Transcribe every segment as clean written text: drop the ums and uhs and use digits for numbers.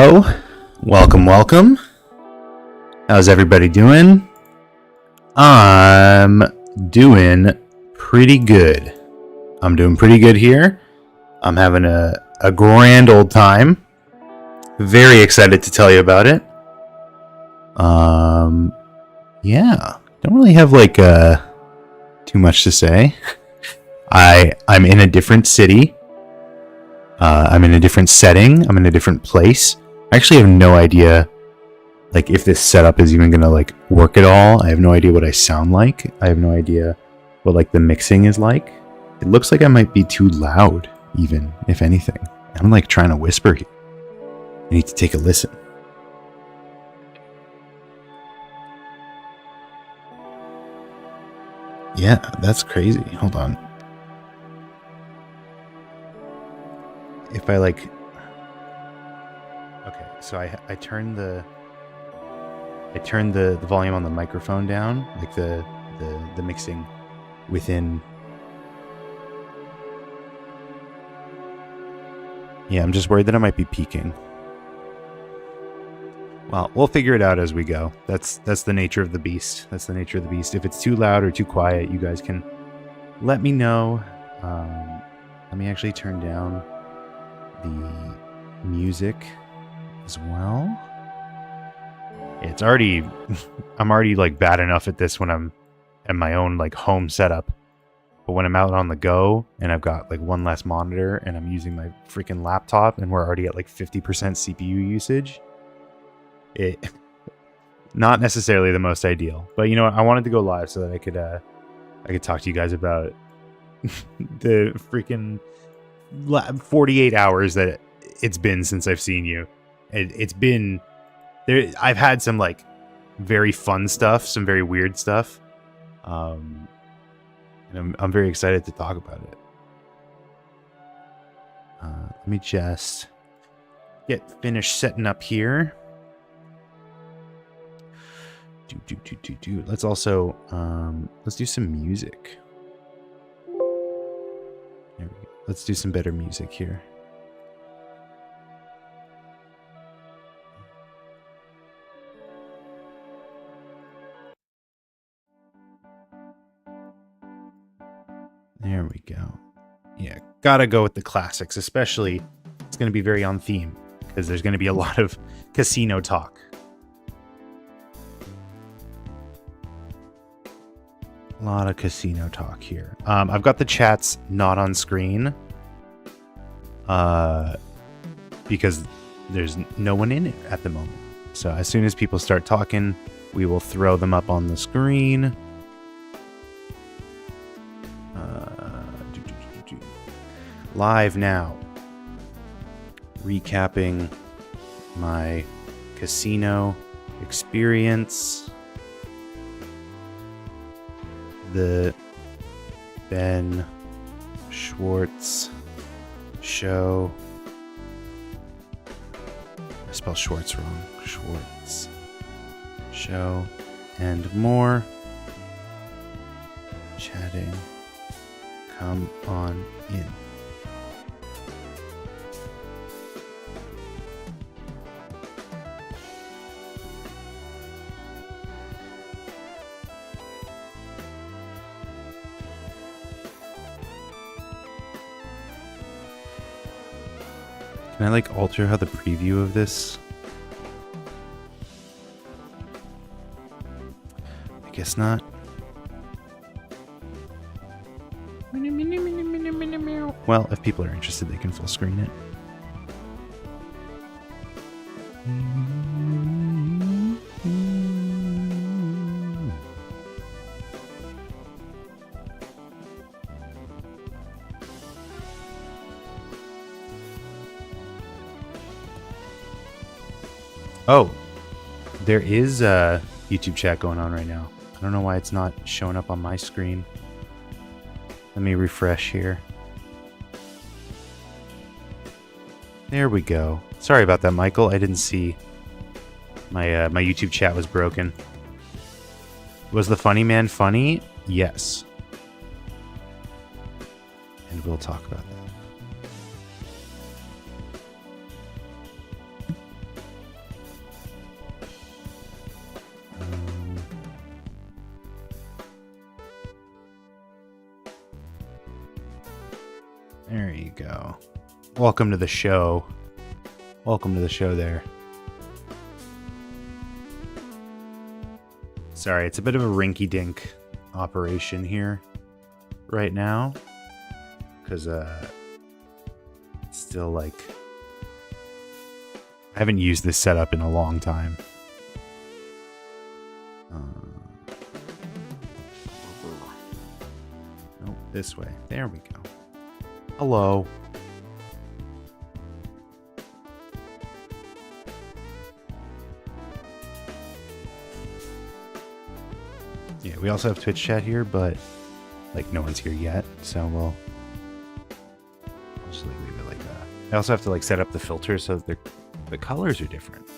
Hello, welcome. How's everybody doing? I'm doing pretty good. I'm doing pretty good here. I'm having a grand old time. Very excited to tell you about it. Yeah, don't really have like too much to say. I'm in a different city. I'm in a different setting. I'm in a different place. I actually have no idea, like, if this setup is even gonna like work at all. I have no idea what I sound like. I have no idea what like the mixing is like. It looks like I might be too loud, even if anything. I'm like trying to whisper here. I need to take a listen. Yeah, that's crazy. Hold on. If I like, okay, so I turned the volume on the microphone down, like the mixing within. Yeah, I'm just worried that I might be peaking. Well, we'll figure it out as we go. That's the nature of the beast. That's the nature of the beast. If it's too loud or too quiet, you guys can let me know. Let me actually turn down the music as well. It's already I'm already like bad enough at this when I'm at my own like home setup, but when I'm out on the go and I've got like one less monitor and I'm using my freaking laptop and we're already at like 50% CPU usage, it not necessarily the most ideal. But you know what, I wanted to go live so that I could talk to you guys about the freaking 48 hours that it's been since I've seen you. It's been there. I've had some like very fun stuff, some very weird stuff, and I'm very excited to talk about it. Let me just get finished setting up here. Let's also let's do some music. There we go. Let's do some better music here. There we go. Yeah, gotta go with the classics, especially it's going to be very on theme because there's going to be a lot of casino talk. A lot of casino talk here. I've got the chats not on screen because there's no one in it at the moment. So as soon as people start talking, we will throw them up on the screen. Live now. Recapping my casino experience. The Ben Schwartz show. I spelled Schwartz wrong. Schwartz show and more. Chatting. Come on in. Can I like alter how the preview of this? I guess not. Well, if people are interested, they can full screen it. Oh, there is a YouTube chat going on right now. I don't know why it's not showing up on my screen. Let me refresh here. There we go. Sorry about that, Michael. I didn't see my my YouTube chat was broken. Was the funny man funny? Yes. And we'll talk about that. There you go. Welcome to the show. Welcome to the show there. Sorry, it's a bit of a rinky-dink operation here right now. Because, it's still like... I haven't used this setup in a long time. Nope, this way. There we go. Hello. Yeah, we also have Twitch chat here, but like no one's here yet, so we'll just like leave it like that. I also have to like set up the filter so that the colors are different.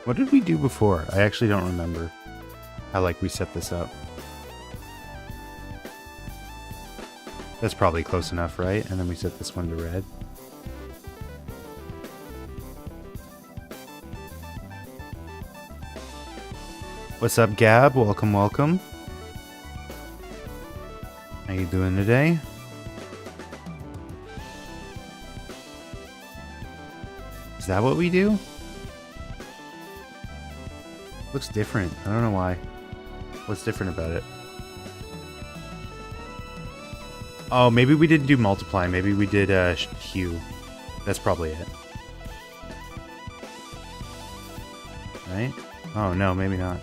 What did we do before? I actually don't remember how like we set this up. That's probably close enough, right? And then we set this one to red. What's up, Gab? Welcome, welcome. How you doing today? Is that what we do? Looks different. I don't know why. What's different about it? Oh, maybe we didn't do multiply. Maybe we did hue. That's probably it. Right? Oh, no, maybe not.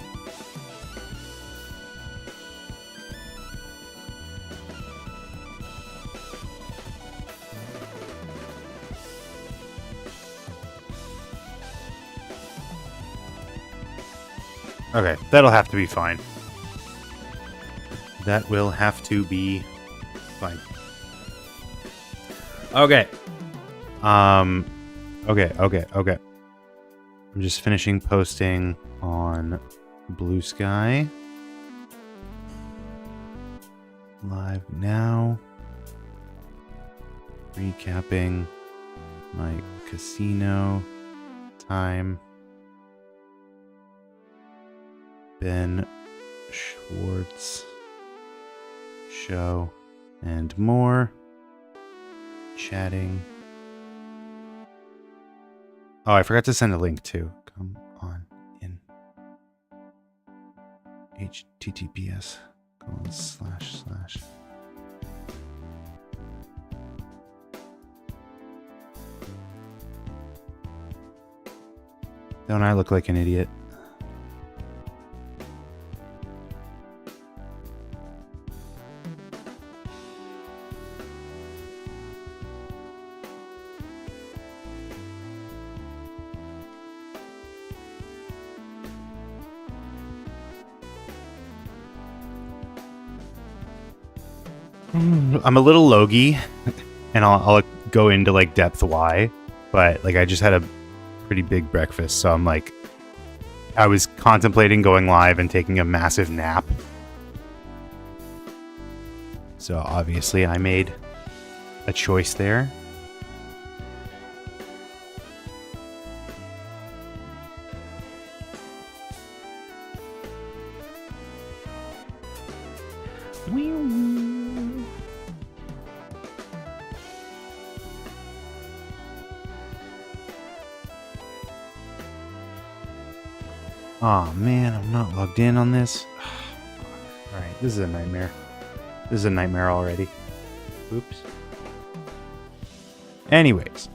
Okay, that'll have to be fine. That will have to be fine. Okay. Okay. I'm just finishing posting on Blue Sky. Live now. Recapping my casino time. Ben Schwartz show and more. Chatting. Oh, I forgot to send a link too. Come on in. HTTPS:// Don't I look like an idiot? I'm a little logy, and I'll go into like depth why, but like I just had a pretty big breakfast, so I'm like, I was contemplating going live and taking a massive nap. So obviously I made a choice there. Oh man, I'm not logged in on this. Alright, this is a nightmare. This is a nightmare already. Oops. Anyways.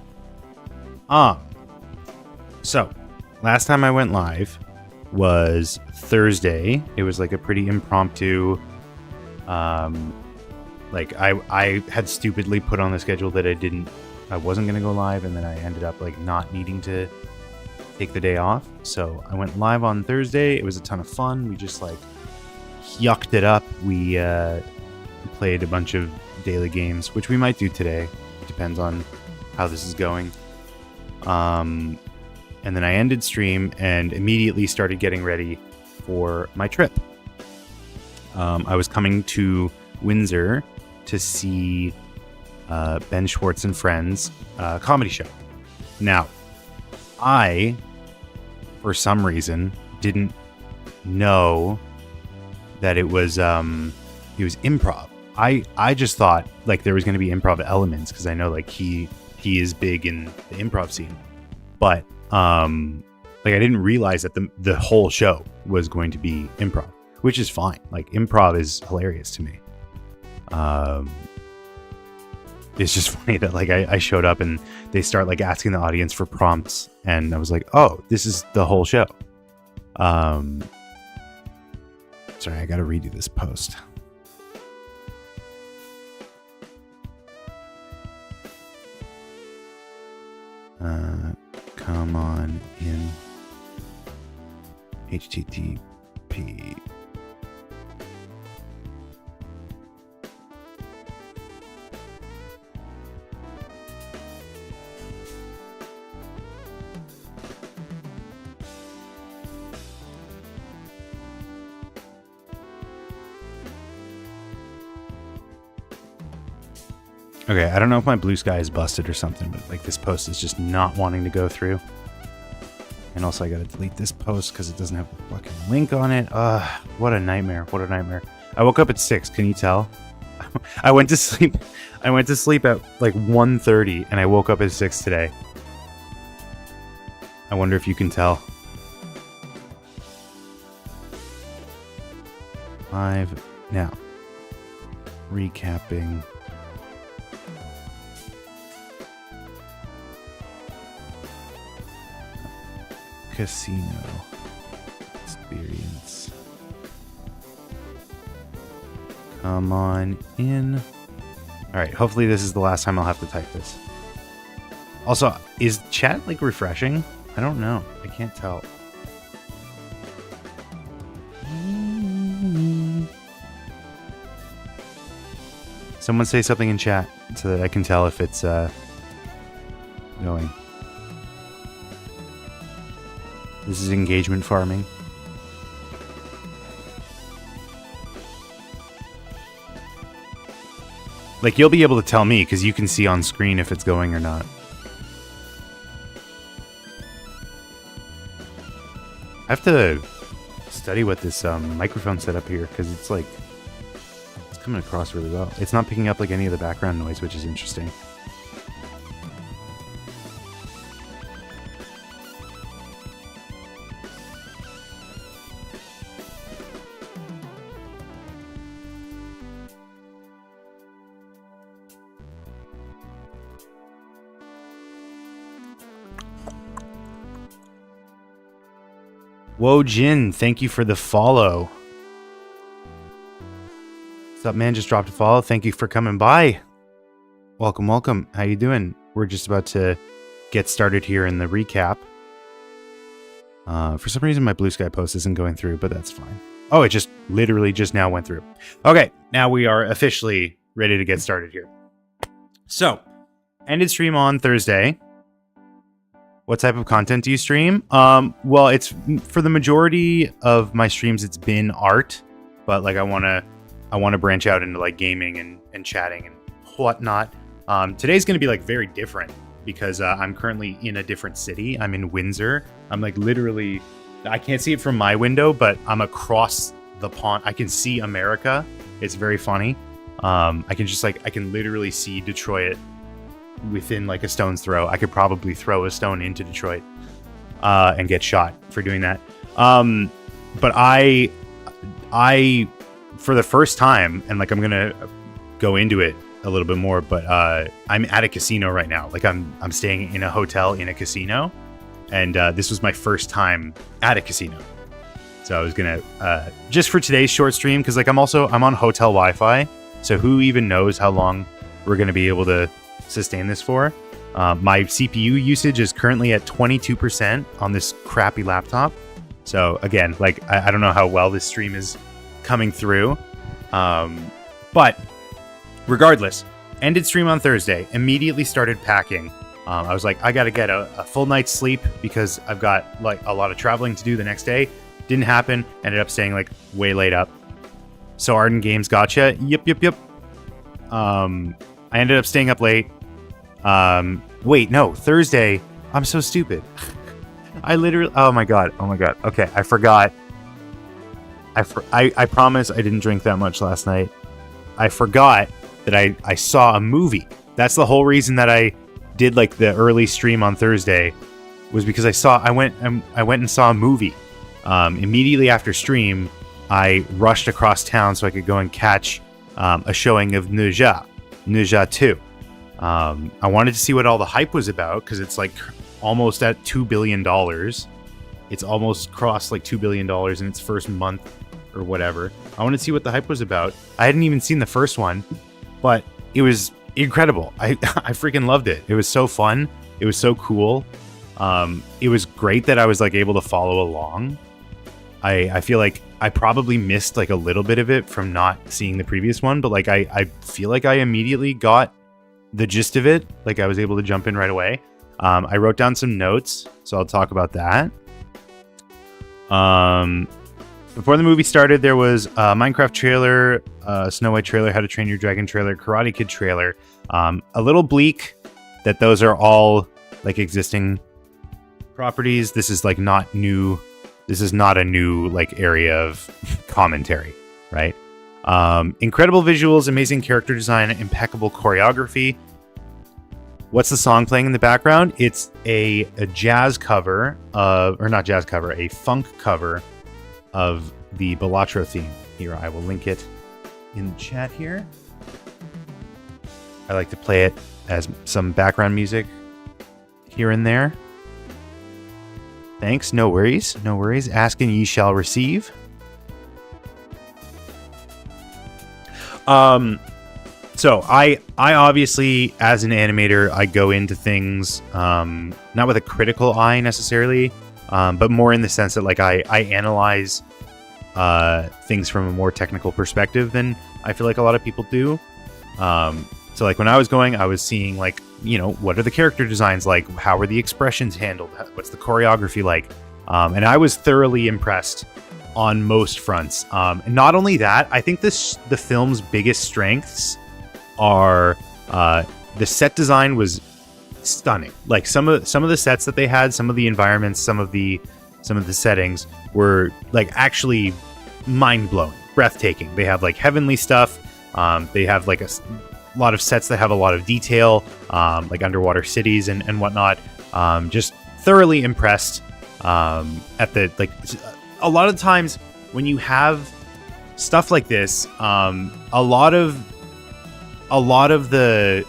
So, last time I went live was Thursday. It was like a pretty impromptu, like I had stupidly put on the schedule that I wasn't going to go live, and then I ended up like not needing to take the day off. So I went live on Thursday. It was a ton of fun. We just like yucked it up. We played a bunch of daily games, which we might do today. It depends on how this is going. And then I ended stream and immediately started getting ready for my trip. I was coming to Windsor to see Ben Schwartz and Friends comedy show. Now, I, for some reason, didn't know that it was improv. I just thought like there was going to be improv elements because I know like he is big in the improv scene, but like I didn't realize that the whole show was going to be improv, which is fine. Like improv is hilarious to me. It's just funny that like I showed up and they start like asking the audience for prompts, and I was like, oh, this is the whole show. Sorry, I gotta redo this post. Come on in. HTTP. Okay, I don't know if my blue sky is busted or something, but like this post is just not wanting to go through. And also I gotta delete this post because it doesn't have the fucking link on it. What a nightmare. What a nightmare. I woke up at 6, can you tell? I went to sleep at like 1:30 and I woke up at 6 today. I wonder if you can tell. 5 now. Recapping. Casino experience. Come on in. Alright, hopefully this is the last time I'll have to type this. Also, is chat like refreshing? I don't know. I can't tell. Someone say something in chat so that I can tell if it's going. This is engagement farming. Like, you'll be able to tell me because you can see on screen if it's going or not. I have to study what this microphone setup here because it's like, it's coming across really well. It's not picking up like any of the background noise, which is interesting. Whoa, Jin, thank you for the follow. What's up, man? Just dropped a follow. Thank you for coming by. Welcome, welcome. How you doing? We're just about to get started here in the recap. For some reason, my blue sky post isn't going through, but that's fine. Oh, it just literally just now went through. Okay, now we are officially ready to get started here. So, ended stream on Thursday. What type of content do you stream? Well, it's for the majority of my streams, it's been art, but like I want to branch out into like gaming and chatting and whatnot. Today's going to be like very different because I'm currently in a different city. I'm in Windsor. I'm like literally, I can't see it from my window, but I'm across the pond. I can see America. It's very funny. I can literally see Detroit within like a stone's throw. I could probably throw a stone into Detroit and get shot for doing that. But I for the first time, and like I'm gonna go into it a little bit more, but I'm at a casino right now. Like I'm staying in a hotel in a casino, and this was my first time at a casino. So I was gonna just for today's short stream, because like I'm on hotel Wi-Fi, so who even knows how long we're gonna be able to sustain this for. My CPU usage is currently at 22% on this crappy laptop. So again, like I don't know how well this stream is coming through. But regardless, ended stream on Thursday, immediately started packing. I was like, I got to get a full night's sleep because I've got like a lot of traveling to do the next day. Didn't happen. Ended up staying like way late up. So Arden Games gotcha. Yep. I ended up staying up late. Wait, no, Thursday. I'm so stupid. I literally, oh my god. Okay, I forgot. I promise I didn't drink that much last night. I forgot that I saw a movie. That's the whole reason that I did like the early stream on Thursday, was because I went and saw a movie. Immediately after stream, I rushed across town so I could go and catch a showing of Ne Zha 2. I wanted to see what all the hype was about because it's like almost at $2 billion. It's almost crossed like $2 billion in its first month or whatever. I wanted to see what the hype was about. I hadn't even seen the first one, but it was incredible. I freaking loved it. It was so fun. It was so cool. It was great that I was like able to follow along. I feel like I probably missed like a little bit of it from not seeing the previous one, but like I feel like I immediately got the gist of it. Like I was able to jump in right away. I wrote down some notes, so I'll talk about that. Before the movie started, there was a Minecraft trailer, Snow White trailer, How to Train Your Dragon trailer, Karate Kid trailer. A little bleak that those are all like existing properties. This is like not new. This is not a new like area of commentary, right? Incredible visuals, amazing character design, impeccable choreography. What's the song playing in the background? It's a jazz cover of, or not jazz cover, a funk cover of the Balatro theme. Here, I will link it in the chat here. I like to play it as some background music here and there. Thanks, no worries. Ask and ye shall receive. So I obviously, as an animator, I go into things not with a critical eye necessarily, but more in the sense that like I analyze things from a more technical perspective than I feel like a lot of people do. So like when I was going, I was seeing like, you know, what are the character designs like? How are the expressions handled? What's the choreography like? And I was thoroughly impressed on most fronts. And not only that, I think the film's biggest strengths are the set design was stunning. Like some of the sets that they had, some of the environments, some of the settings were like actually mind-blowing, breathtaking. They have like heavenly stuff. They have like a lot of sets that have a lot of detail, like underwater cities and whatnot. Just thoroughly impressed at the, like, a lot of times when you have stuff like this, a lot of the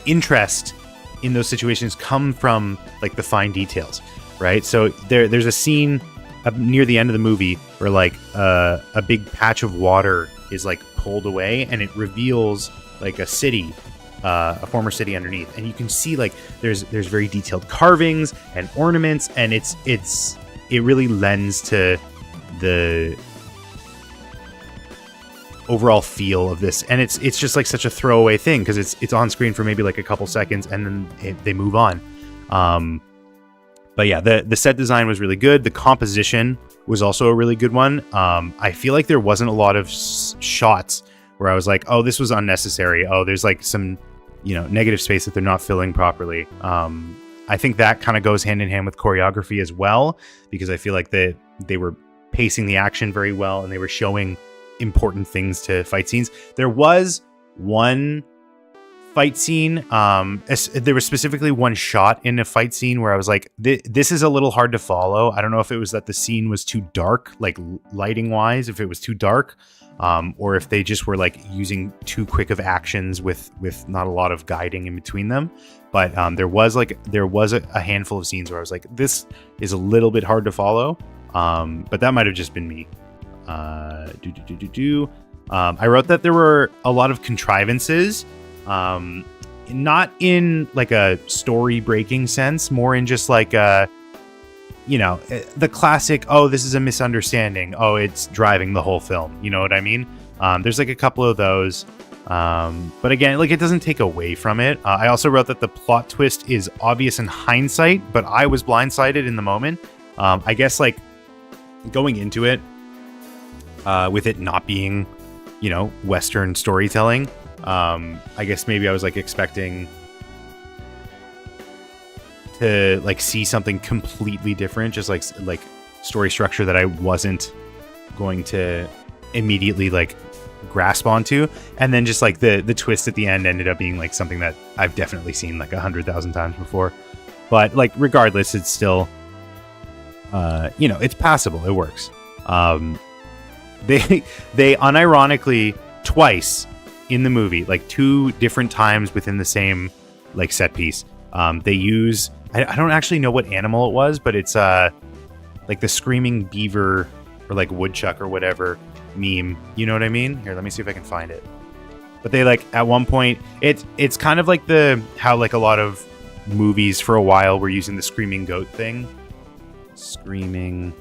interest in those situations come from like the fine details, right? So there's a scene near the end of the movie where like a big patch of water is like pulled away and it reveals like a city, a former city underneath, and you can see like there's very detailed carvings and ornaments, and it really lends to the overall feel of this, and it's just like such a throwaway thing because it's on screen for maybe like a couple seconds and then they move on. But yeah, the set design was really good. The composition was also a really good one. I feel like there wasn't a lot of shots where I was like, oh, this was unnecessary. Oh, there's like some, you know, negative space that they're not filling properly. I think that kind of goes hand in hand with choreography as well, because I feel like they were pacing the action very well and they were showing important things to fight scenes. There was one fight scene, there was specifically one shot in a fight scene where I was like, this is a little hard to follow. I don't know if it was that the scene was too dark, like lighting wise, if it was too dark, or if they just were like using too quick of actions with not a lot of guiding in between them. But there was a handful of scenes where I was like, this is a little bit hard to follow. But that might have just been me. I wrote that there were a lot of contrivances, not in like a story breaking sense, more in just like you know, the classic, oh, this is a misunderstanding, oh, it's driving the whole film, you know what I mean? There's like a couple of those. But again, like, it doesn't take away from it. I also wrote that the plot twist is obvious in hindsight, but I was blindsided in the moment. I guess, like, going into it, with it not being, you know, Western storytelling, I guess maybe I was, like, expecting to, like, see something completely different, just like story structure that I wasn't going to immediately, like, grasp onto. And then just, like, the twist at the end ended up being, like, something that I've definitely seen, like, 100,000 times before. But, like, regardless, it's still, you know, it's passable. It works. They unironically twice in the movie, like 2 different times within the same, like, set piece, they use, I don't actually know what animal it was, but it's like the screaming beaver or, like, woodchuck or whatever meme. You know what I mean? Here, let me see if I can find it. But they, like, at one point, it's kind of like how, like, a lot of movies for a while were using the screaming goat thing. Screaming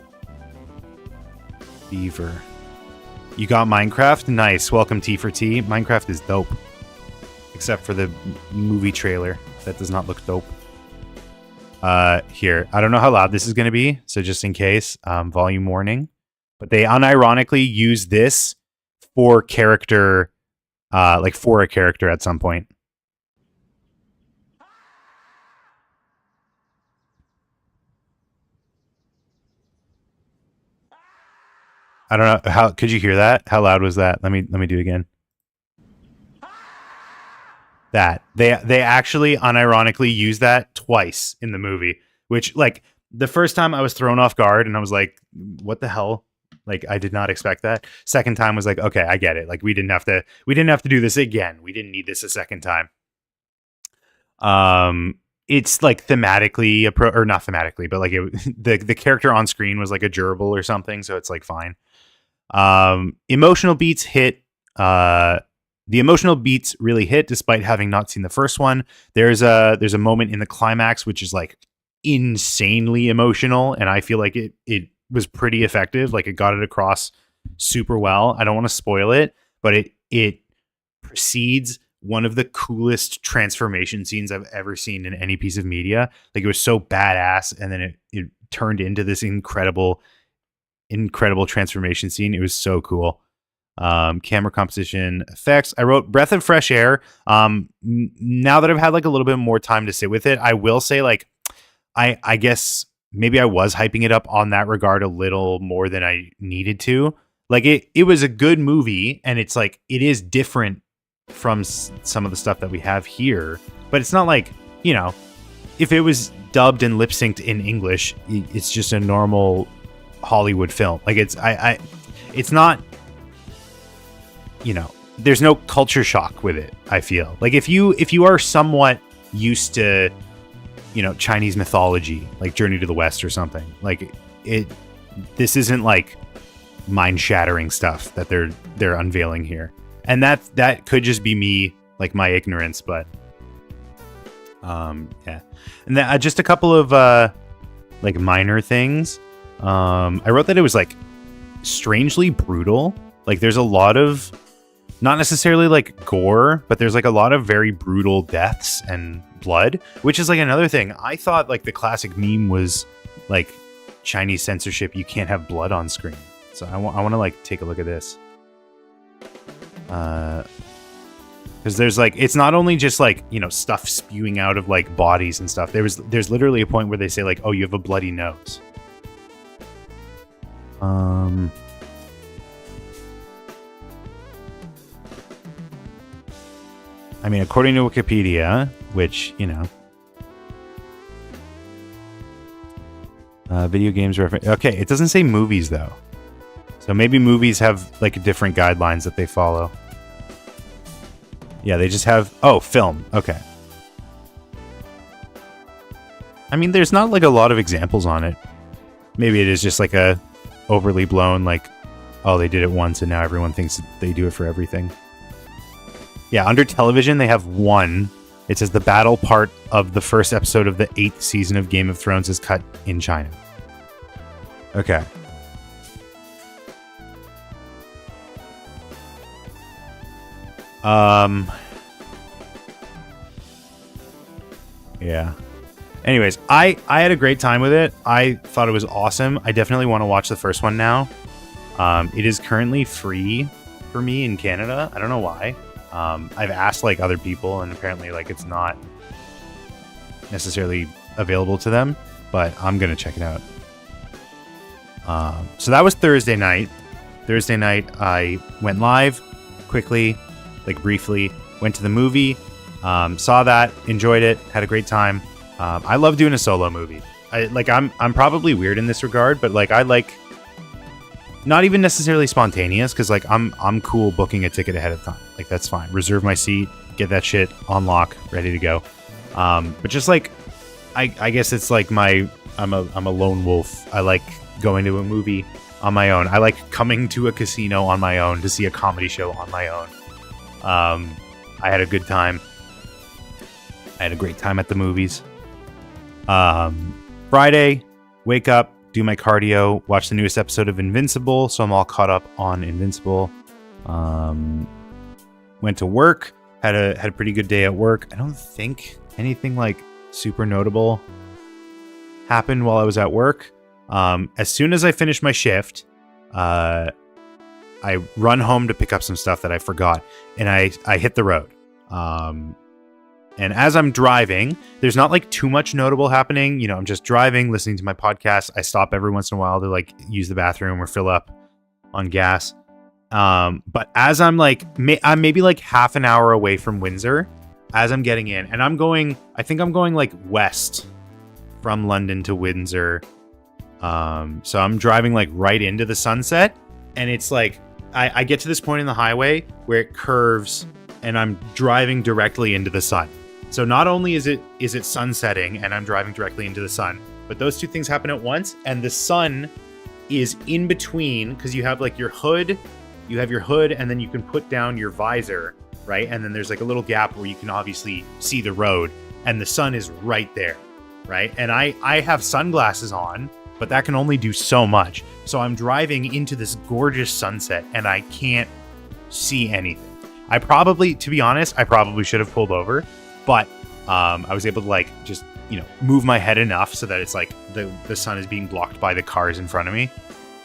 beaver. You got Minecraft? Nice. Welcome, T for T. Minecraft is dope. Except for the movie trailer. That does not look dope. Here. I don't know how loud this is going to be, so just in case, volume warning. But they unironically use this for character, like, for a character at some point. I don't know how could you hear that? How loud was that? Let me do it again. That they actually unironically use that twice in the movie, which, like, the first time I was thrown off guard and I was like, what the hell? Like, I did not expect that. Second time was like, okay, I get it. Like, we didn't have to do this again. We didn't need this a second time. It's, like, thematically or not thematically, but, like, the character on screen was like a gerbil or something, so it's, like, fine. Emotional beats hit. The emotional beats really hit, despite having not seen the first one. There's a moment in the climax which is, like, insanely emotional, and I feel like it was pretty effective. Like, it got it across super well. I don't want to spoil it, but it precedes one of the coolest transformation scenes I've ever seen in any piece of media. Like, it was so badass, and then it turned into this incredible transformation scene. It was so cool. Camera composition, effects. I wrote breath of fresh air. Now that I've had, like, a little bit more time to sit with it, I will say, like, I guess maybe I was hyping it up on that regard a little more than I needed to. Like, it was a good movie, and it's, like, it is different from some of the stuff that we have here, but it's not like, you know, if it was dubbed and lip synced in English, it's just a normal Hollywood film. Like, it's not, you know, there's no culture shock with it. I feel like if you are somewhat used to, you know, Chinese mythology, like Journey to the West or something, like, this isn't, like, mind-shattering stuff that they're unveiling here. And that could just be me, like, my ignorance, but yeah. And then, just a couple of like, minor things. I wrote that it was, like, strangely brutal. Like, there's a lot of, not necessarily, like, gore, but there's, like, a lot of very brutal deaths and blood, which is, like, another thing. I thought, like, the classic meme was, like, Chinese censorship, you can't have blood on screen. So I want to, like, take a look at this. Because there's, like, it's not only just, like, you know, stuff spewing out of, like, bodies and stuff. There's literally a point where they say, like, oh, you have a bloody nose. I mean, according to Wikipedia, which, you know, video games reference. Okay, it doesn't say movies though, so maybe movies have, like, different guidelines that they follow. Yeah, they just have film. Okay. I mean, there's not, like, a lot of examples on it. Maybe it is just, like, a overly blown, like, oh, they did it once and now everyone thinks that they do it for everything. Yeah, under television, they have one. It says the battle part of the first episode of the 8th season of Game of Thrones is cut in China. Okay. . Yeah. Anyways, I had a great time with it. I thought it was awesome. I definitely want to watch the first one now. It is currently free for me in Canada. I don't know why. I've asked like other people, and apparently like it's not necessarily available to them, but I'm gonna check it out. So that was Thursday night. Thursday night, I went live quickly, like briefly, went to the movie, saw that, enjoyed it, had a great time. I love doing a solo movie. I'm probably weird in this regard, but like I like not even necessarily spontaneous, because like I'm cool booking a ticket ahead of time. Like that's fine. Reserve my seat, get that shit on lock, ready to go. But just like I guess it's like I'm a lone wolf. I like going to a movie on my own. I like coming to a casino on my own to see a comedy show on my own. I had a good time. I had a great time at the movies. Friday, wake up, do my cardio, watch the newest episode of Invincible, so I'm all caught up on Invincible. Went to work, had a pretty good day at work. I don't think anything like super notable happened while I was at work. As soon as I finished my shift, I run home to pick up some stuff that I forgot, and I hit the road. And as I'm driving, there's not like too much notable happening. You know, I'm just driving, listening to my podcast. I stop every once in a while to like use the bathroom or fill up on gas. But as I'm like, I'm maybe like half an hour away from Windsor as I'm getting in, and I think I'm going like west from London to Windsor. So I'm driving like right into the sunset, and it's like, I get to this point in the highway where it curves and I'm driving directly into the sun. So not only is it sunsetting and I'm driving directly into the sun, but those two things happen at once, and the sun is in between, because you have like your hood, and then you can put down your visor, right? And then there's like a little gap where you can obviously see the road, and the sun is right there, right? And I have sunglasses on, but that can only do so much. So I'm driving into this gorgeous sunset and I can't see anything. To be honest, I probably should have pulled over, but I was able to like just, move my head enough so that it's like the sun is being blocked by the cars in front of me.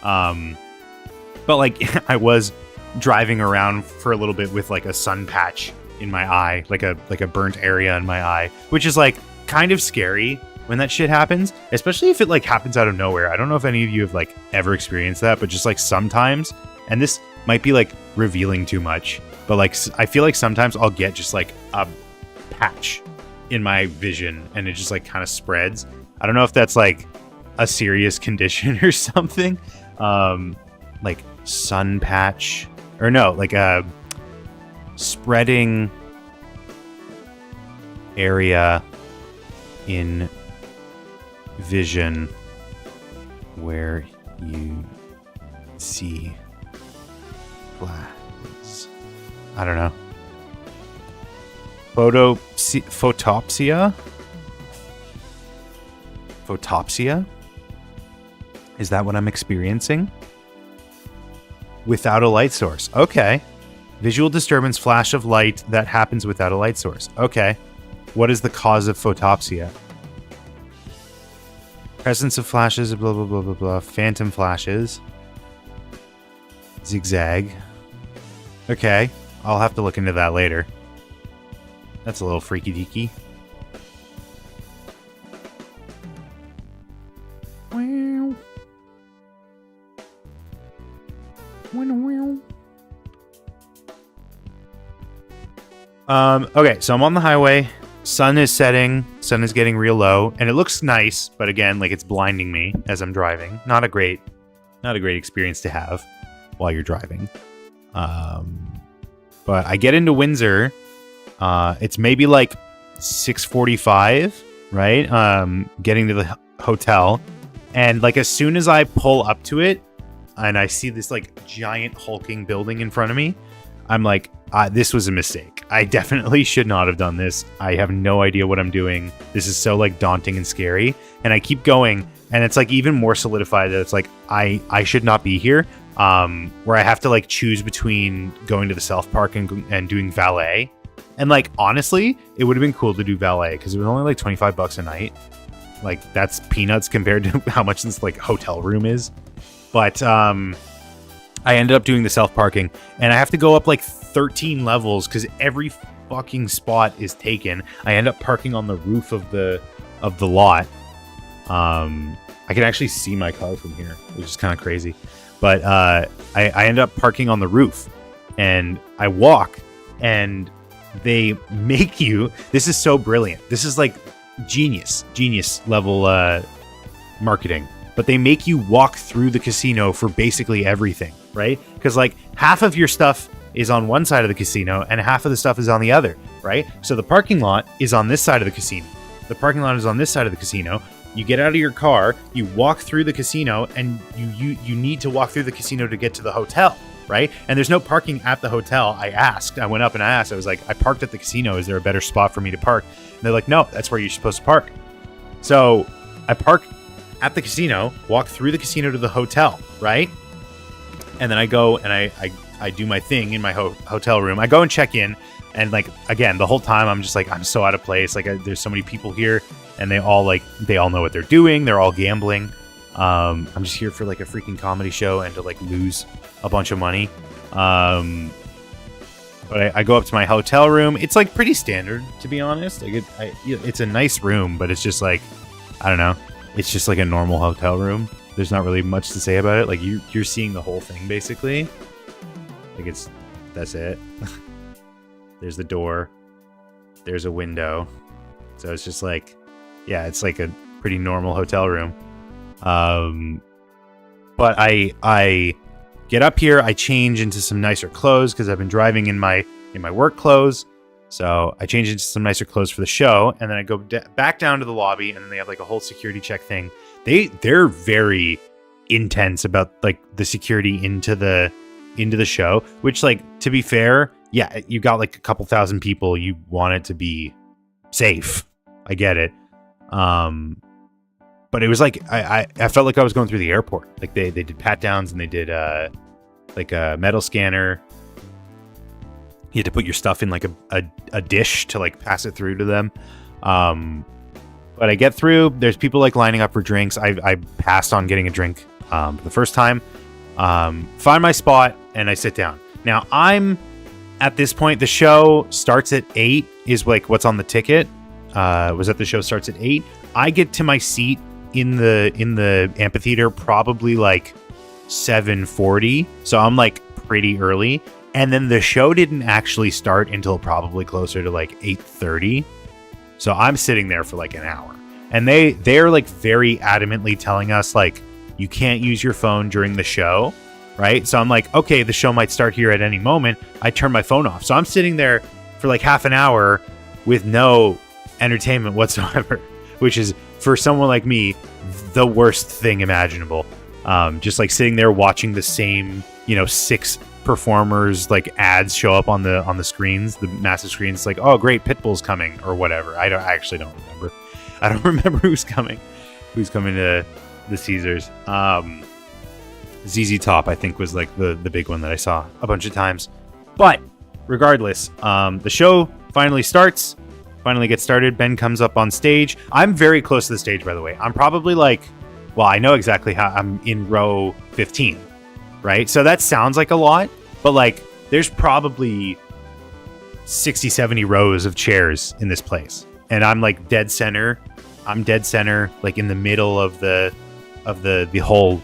But like I was driving around for a little bit with like a sun patch in my eye, like a burnt area in my eye, which is like kind of scary when that shit happens, especially if it like happens out of nowhere. I don't know if any of you have like ever experienced that, but just like sometimes, and this might be like revealing too much, but like I feel like sometimes I'll get just like a patch in my vision and it just like kind of spreads. I don't know if that's like a serious condition or something. Like sun patch, or no, like a spreading area in vision where you see flashes. I don't know. Photopsia? Photopsia? Is that what I'm experiencing? Without a light source. Okay. Visual disturbance, flash of light that happens without a light source. Okay. What is the cause of photopsia? Presence of flashes, blah, blah, blah, blah, blah. Phantom flashes. Zigzag. Okay. I'll have to look into that later. That's a little freaky deaky. Okay, so I'm on the highway. Sun is setting. Sun is getting real low, and it looks nice, but again, like it's blinding me as I'm driving. Not a great experience to have while you're driving. But I get into Windsor. It's maybe like 6:45, right? Getting to the hotel, and like as soon as I pull up to it, and I see this like giant hulking building in front of me, I'm like, this was a mistake. I definitely should not have done this. I have no idea what I'm doing. This is so like daunting and scary. And I keep going, and it's like even more solidified that it's like I should not be here. where I have to like choose between going to the South Park and doing valet. And like, honestly, it would have been cool to do valet because it was only like $25 a night. Like, that's peanuts compared to how much this like hotel room is. But I ended up doing the South Parking, and I have to go up like 13 levels because every fucking spot is taken. I end up parking on the roof of the lot. I can actually see my car from here, which is kind of crazy. But I end up parking on the roof, and I walk, and they make you. This is so brilliant. This is like genius level marketing. But they make you walk through the casino for basically everything, right? Because like half of your stuff is on one side of the casino and half of the stuff is on the other, right? So the parking lot is on this side of the casino. The parking lot is on this side of the casino. You get out of your car, you walk through the casino, and you need to walk through the casino to get to the hotel, right? And there's no parking at the hotel. I went up and I asked, I was like, I parked at the casino. Is there a better spot for me to park? And they're like, no, that's where you're supposed to park. So I park at the casino, walk through the casino to the hotel, right? And then I go and I do my thing in my hotel room. I go and check in, and like, again, the whole time I'm just like, I'm so out of place. Like, there's so many people here, and they all know what they're doing. They're all gambling. I'm just here for like a freaking comedy show and to like lose a bunch of money. But I go up to my hotel room. It's like pretty standard, to be honest. It's a nice room, but it's just like, I don't know. It's just like a normal hotel room. There's not really much to say about it. Like you're seeing the whole thing basically. Like that's it. There's the door. There's a window. So it's just like, yeah, it's like a pretty normal hotel room. But I get up here. I change into some nicer clothes because I've been driving in my work clothes. So I change into some nicer clothes for the show, and then I go back down to the lobby, and then they have like a whole security check thing. They're very intense about like the security into the show, which, like, to be fair, yeah, you got like a couple thousand people. You want it to be safe. I get it. But it was like I felt like I was going through the airport. Like they did pat downs, and they did like a metal scanner. You had to put your stuff in like a dish to like pass it through to them. But I get through. There's people like lining up for drinks. I passed on getting a drink the first time. Find my spot and I sit down. Now I'm at this point. The show starts at 8. Is like what's on the ticket. Was that the show starts at 8? I get to my seat in the amphitheater probably like 7:40. So I'm like pretty early. And then the show didn't actually start until probably closer to like 8:30. So I'm sitting there for like an hour. And they're like very adamantly telling us like, you can't use your phone during the show, right? So I'm like, okay, the show might start here at any moment. I turn my phone off. So I'm sitting there for like half an hour with no entertainment whatsoever, which is, for someone like me, the worst thing imaginable. Just like sitting there watching the same, 6 performers, like ads show up on the screens, the massive screens. It's like, oh great, Pitbull's coming or whatever. I actually don't remember. I don't remember who's coming to the Caesars. ZZ Top, I think, was like the big one that I saw a bunch of times. But regardless, the show finally gets started. Ben comes up on stage. I'm very close to the stage, by the way. I'm probably like, well, I know exactly how I'm in row 15. Right? So that sounds like a lot, but like there's probably 60, 70 rows of chairs in this place. And I'm like dead center. I'm dead center, like in the middle of the whole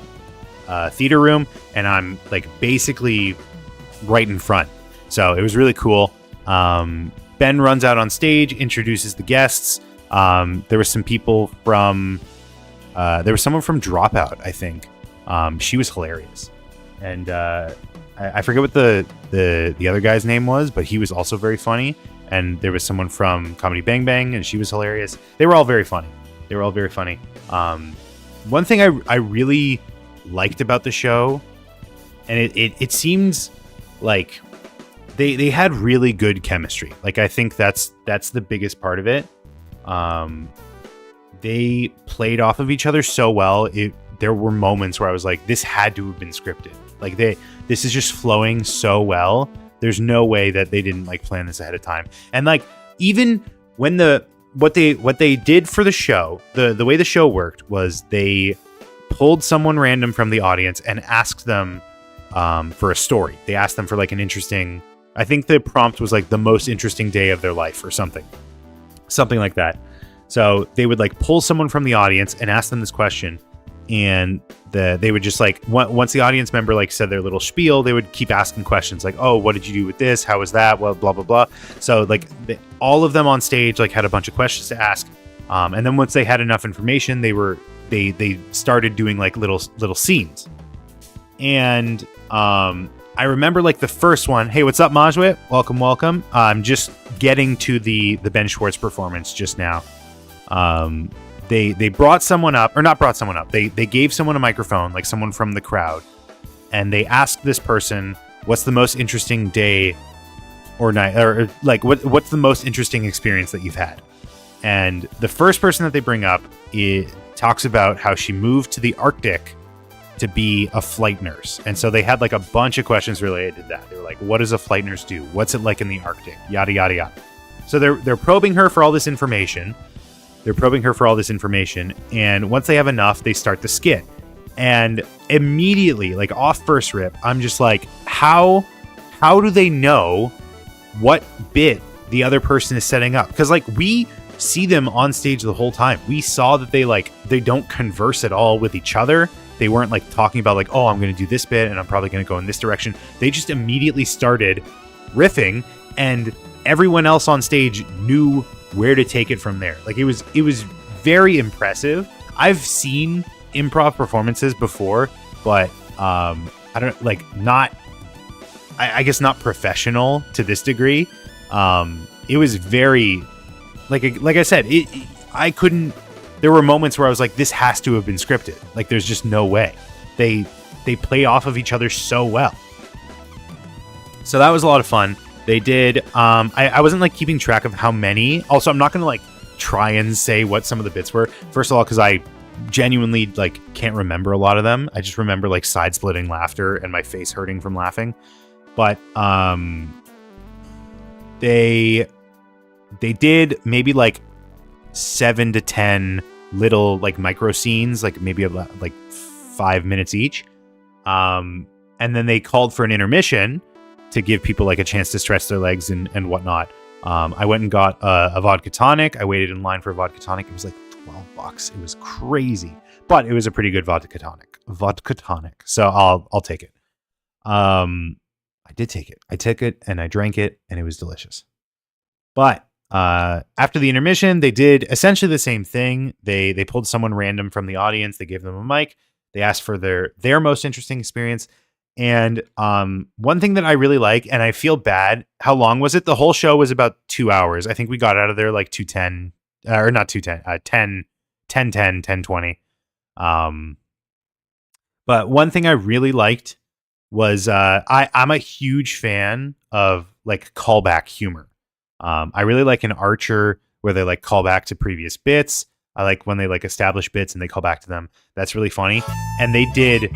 theater room. And I'm like basically right in front. So it was really cool. Ben runs out on stage, introduces the guests. There was some people from, there was someone from Dropout, I think. She was hilarious. And I forget what the other guy's name was, but he was also very funny. And there was someone from Comedy Bang Bang, and she was hilarious. They were all very funny. One thing I really liked about the show, and it seems like they had really good chemistry. Like, I think that's the biggest part of it. They played off of each other so well. There were moments where I was like, this had to have been scripted. Like this is just flowing so well. There's no way that they didn't like plan this ahead of time. And like even when what they did for the show, the way the show worked was they pulled someone random from the audience and asked them for a story. They asked them for like an interesting, I think the prompt was like the most interesting day of their life or something like that. So they would like pull someone from the audience and ask them this question, and they would just like once the audience member like said their little spiel, they would keep asking questions like, oh, what did you do with this? How was that? Well, blah blah blah. So like all of them on stage like had a bunch of questions to ask, and then once they had enough information, they started doing like little scenes. And I remember like the first one. Hey, what's up, Majwit? Welcome. I'm just getting to the Ben Schwartz performance just now. They brought someone up, or not brought someone up. They gave someone a microphone, like someone from the crowd, and they asked this person, "What's the most interesting day or night, or like what's the most interesting experience that you've had?" And the first person that they bring up, it talks about how she moved to the Arctic to be a flight nurse. And so they had like a bunch of questions related to that. They were like, what does a flight nurse do? What's it like in the Arctic? Yada, yada, yada. So they're probing her for all this information. And once they have enough, they start the skit. And immediately, like off first rip, I'm just like, how do they know what bit the other person is setting up? Because like we see them on stage the whole time. We saw that they don't converse at all with each other. They weren't like talking about like, oh, I'm going to do this bit and I'm probably going to go in this direction. They just immediately started riffing, and everyone else on stage knew where to take it from there. Like it was very impressive. I've seen improv performances before, but I don't like not, I guess not professional to this degree. It was very like I said, I couldn't. There were moments where I was like, this has to have been scripted. Like, there's just no way. They play off of each other so well. So that was a lot of fun. They did. I wasn't like keeping track of how many. Also, I'm not going to like try and say what some of the bits were. First of all, because I genuinely like can't remember a lot of them. I just remember like side splitting laughter and my face hurting from laughing. But they did maybe like 7 to 10 little like micro scenes, like maybe about like 5 minutes each. And then they called for an intermission to give people like a chance to stretch their legs and whatnot. I went and got a vodka tonic. I waited in line for a vodka tonic. It was like $12. It was crazy, but it was a pretty good vodka tonic. So I'll take it. I did take it. I took it and I drank it and it was delicious. But after the intermission, they did essentially the same thing. They pulled someone random from the audience. They gave them a mic. They asked for their most interesting experience. And one thing that I really like, and I feel bad, how long was it? The whole show was about 2 hours. I think we got out of there like 2:10, or not 2:10, 10:20. But one thing I really liked was I'm a huge fan of like callback humor. I really like an Archer where they like call back to previous bits. I like when they like establish bits and they call back to them. That's really funny. And they did.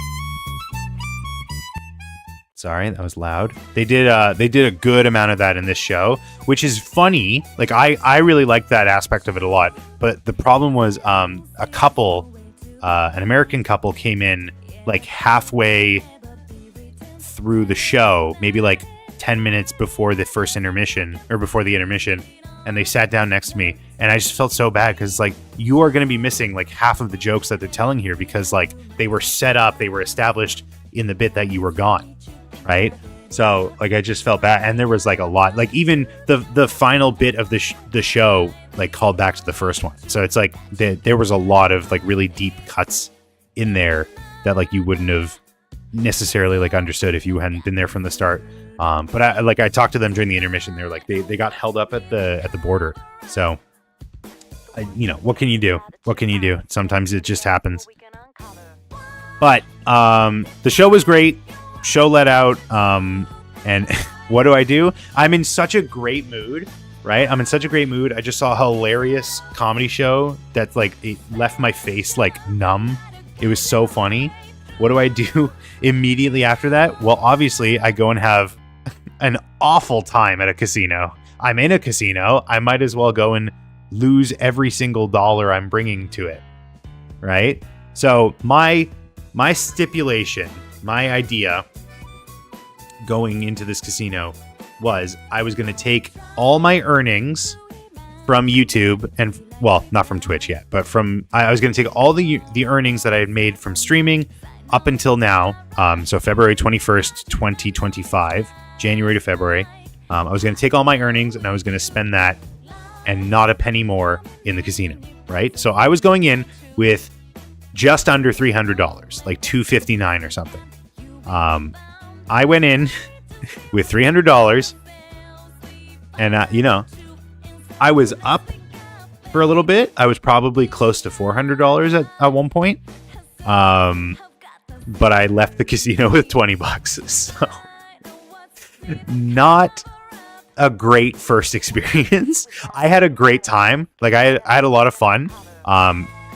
Sorry, that was loud. They did a good amount of that in this show, which is funny. Like I really liked that aspect of it a lot. But the problem was a couple, an American couple came in like halfway through the show, maybe like 10 minutes before the first intermission, or before the intermission, and they sat down next to me, and I just felt so bad because like you are going to be missing like half of the jokes that they're telling here because like they were set up, they were established in the bit that you were gone, right? So like I just felt bad, and there was like a lot, like even the final bit of the show like called back to the first one. So it's like there was a lot of like really deep cuts in there that like you wouldn't have necessarily like understood if you hadn't been there from the start. But I talked to them during the intermission. They're like they got held up at the border. So what can you do? Sometimes it just happens. But the show was great. Show let out. And what do? I'm in such a great mood, right? I'm in such a great mood. I just saw a hilarious comedy show that's like it left my face like numb. It was so funny. what do I do immediately after that? Well, obviously, I go and have an awful time at a casino. I'm in a casino. I might as well go and lose every single dollar I'm bringing to it, right? So my stipulation, my idea going into this casino was I was going to take all my earnings from YouTube and, well, not from Twitch yet, but I was going to take all the earnings that I had made from streaming up until now. So February 21st, 2025, January to February. I was going to take all my earnings and I was going to spend that and not a penny more in the casino, right? So I was going in with just under $300, like $259 or something. I went in with $300 and, I was up for a little bit. I was probably close to $400 at one point. But I left the casino with $20. So not a great first experience. I had a great time. Like I had a lot of fun.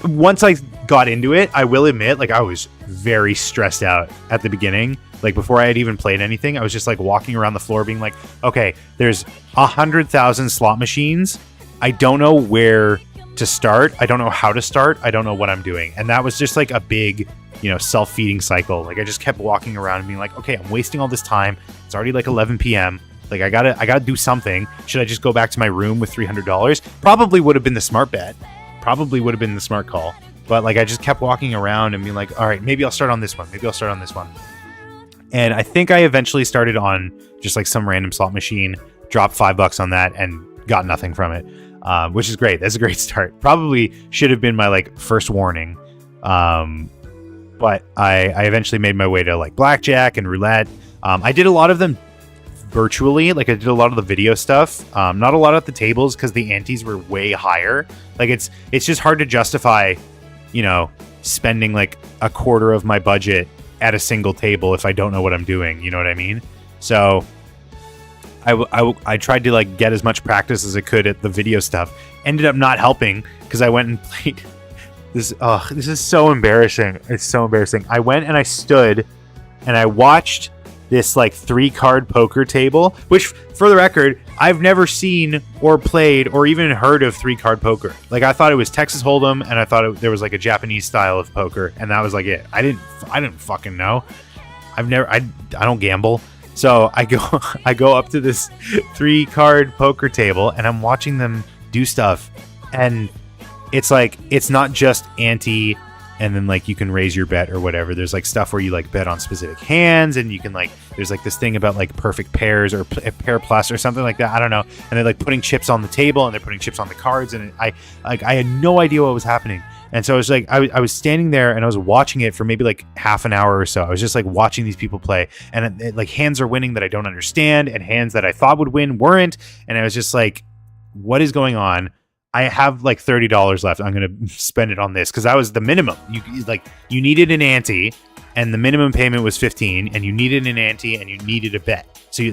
Once I got into it, I will admit, like I was very stressed out at the beginning. Like before I had even played anything, I was just like walking around the floor being like, okay, there's 100,000 slot machines. I don't know where to start. I don't know how to start. I don't know what I'm doing. And that was just like a big, self-feeding cycle. Like I just kept walking around and being like, okay, I'm wasting all this time. It's already like 11 p.m. Like I gotta do something. Should I just go back to my room with $300? Probably would have been the smart bet. Probably would have been the smart call. But like I just kept walking around and being like, all right, maybe I'll start on this one. Maybe I'll start on this one. And I think I eventually started on just like some random slot machine, dropped $5 on that and got nothing from it, which is great. That's a great start. Probably should have been my like first warning. But I eventually made my way to like blackjack and roulette. I did a lot of them virtually. Like I did a lot of the video stuff. Not a lot at the tables because the antes were way higher. Like it's just hard to justify, spending like a quarter of my budget at a single table if I don't know what I'm doing. You know what I mean? So I tried to like get as much practice as I could at the video stuff. Ended up not helping because I went and played this. Oh, this is so embarrassing. It's so embarrassing. I went and I stood and I watched this like 3-card poker table, which for the record, I've never seen or played or even heard of 3-card poker. Like I thought it was Texas Hold'em and I thought there was like a Japanese style of poker and that was like it. I didn't fucking know. I don't gamble. So I go up to this 3-card poker table and I'm watching them do stuff and it's like, it's not just ante and then like you can raise your bet or whatever. There's like stuff where you like bet on specific hands and you can like, there's like this thing about like perfect pairs or pair plus or something like that. I don't know. And they're like putting chips on the table and they're putting chips on the cards. And I had no idea what was happening. And so I was like, I was standing there and I was watching it for maybe like half an hour or so. I was just like watching these people play and like hands are winning that I don't understand and hands that I thought would win weren't. And I was just like, what is going on? I have like $30 left. I'm going to spend it on this because that was the minimum. You needed an ante and the minimum payment was 15 and you needed an ante and you needed a bet. So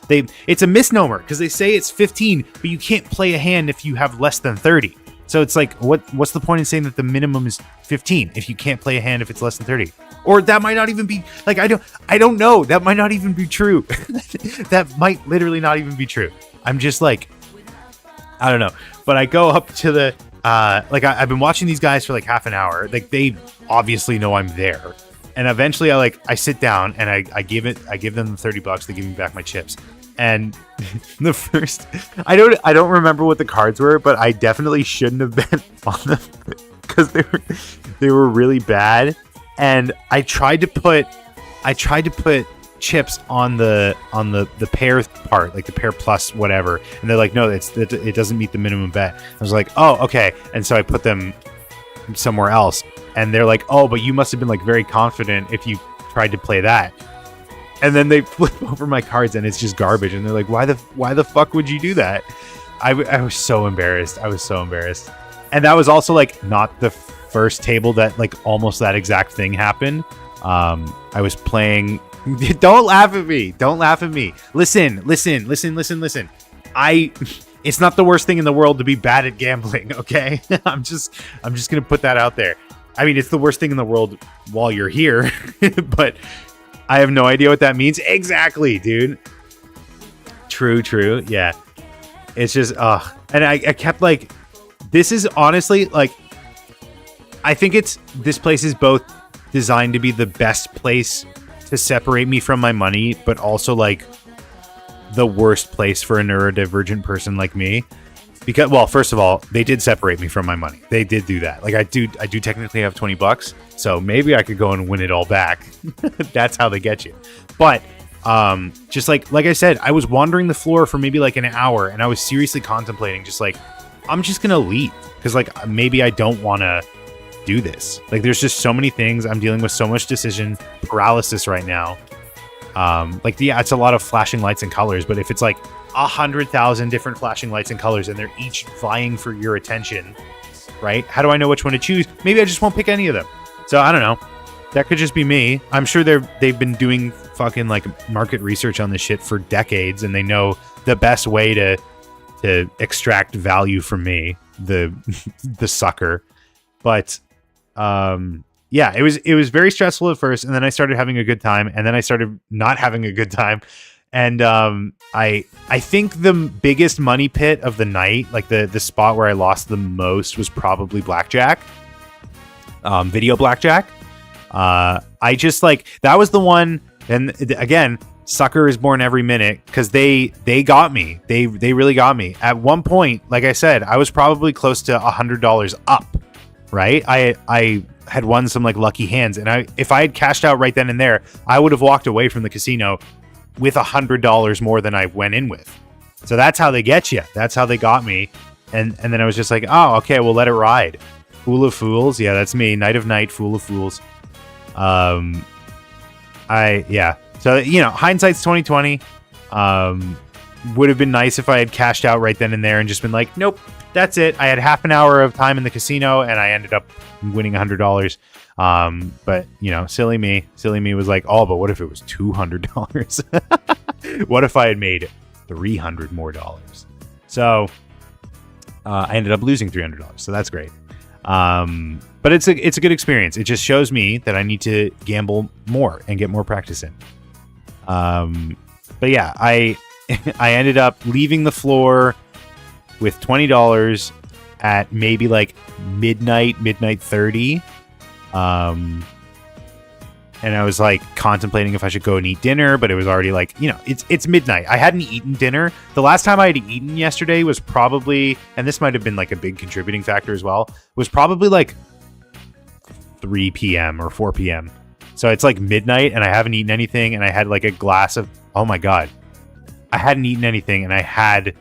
it's a misnomer because they say it's 15, but you can't play a hand if you have less than 30. So it's like, what's the point in saying that the minimum is 15 if you can't play a hand if it's less than 30? Or that might not even be like, I don't know. That might not even be true. That might literally not even be true. I'm just like, I don't know. But I go up to the, I've been watching these guys for like half an hour. Like they obviously know I'm there. And eventually I sit down and I give them the $30. They give me back my chips. And the first, I don't remember what the cards were, but I definitely shouldn't have been on them because they were really bad. And I tried to put chips on the pair part, like the pair plus whatever, and they're like, no, it doesn't meet the minimum bet. I was like, oh, okay. And so I put them somewhere else, and they're like, oh, but you must have been like very confident if you tried to play that. And then they flip over my cards and it's just garbage, and they're like, why the fuck would you do that? I was so embarrassed. And that was also like not the first table that like almost that exact thing happened. I was playing. Don't laugh at me. Listen. It's not the worst thing in the world to be bad at gambling, okay? I'm just gonna put that out there. I mean, it's the worst thing in the world while you're here, but I have no idea what that means. Exactly, dude. True. Yeah. It's just, and I kept like, this is honestly like, I think this place is both designed to be the best place to separate me from my money, but also like the worst place for a neurodivergent person like me. Because, well, first of all, they did separate me from my money. They did do that. Like I do technically have $20, so maybe I could go and win it all back. That's how they get you. But just like I said, I was wandering the floor for maybe like an hour, and I was seriously contemplating just like, I'm just gonna leave because like maybe I don't want to do this. Like there's just so many things. I'm dealing with so much decision paralysis right now. Like yeah, it's a lot of flashing lights and colors, but if it's like 100,000 different flashing lights and colors and they're each vying for your attention, right? How do I know which one to choose? Maybe I just won't pick any of them. So I don't know. That could just be me. I'm sure they've been doing fucking like market research on this shit for decades, and they know the best way to extract value from me, the sucker. But yeah, it was very stressful at first, and then I started having a good time, and then I started not having a good time. And I think the biggest money pit of the night, like the spot where I lost the most, was probably blackjack, video blackjack. I just like, that was the one. And again, sucker is born every minute, because they got me. They really got me. At one point, like I said, I was probably close to $100 up. Right, I had won some like lucky hands, and if I had cashed out right then and there, I would have walked away from the casino with $100 more than I went in with. So that's how they get you. That's how they got me. And then I was just like, oh, okay, we'll let it ride. Fool of Fools. Yeah, that's me. Night of Night, Fool of Fools. Yeah. So, you know, hindsight's 2020. Would have been nice if I had cashed out right then and there and just been like, nope, that's it. I had half an hour of time in the casino and I ended up winning $100. But you know, silly me was like, oh, but what if it was $200? What if I had made $300 more? So I ended up losing $300. So that's great. But it's a good experience. It just shows me that I need to gamble more and get more practice in. But yeah, I ended up leaving the floor with $20 at maybe like midnight 30. And I was like contemplating if I should go and eat dinner, but it was already like, you know, it's midnight. I hadn't eaten dinner. The last time I had eaten yesterday was probably, and this might have been like a big contributing factor as well, was probably like 3 p.m. or 4 p.m. So it's like midnight and I haven't eaten anything, and I had like a glass of, oh my God, I hadn't eaten anything and I had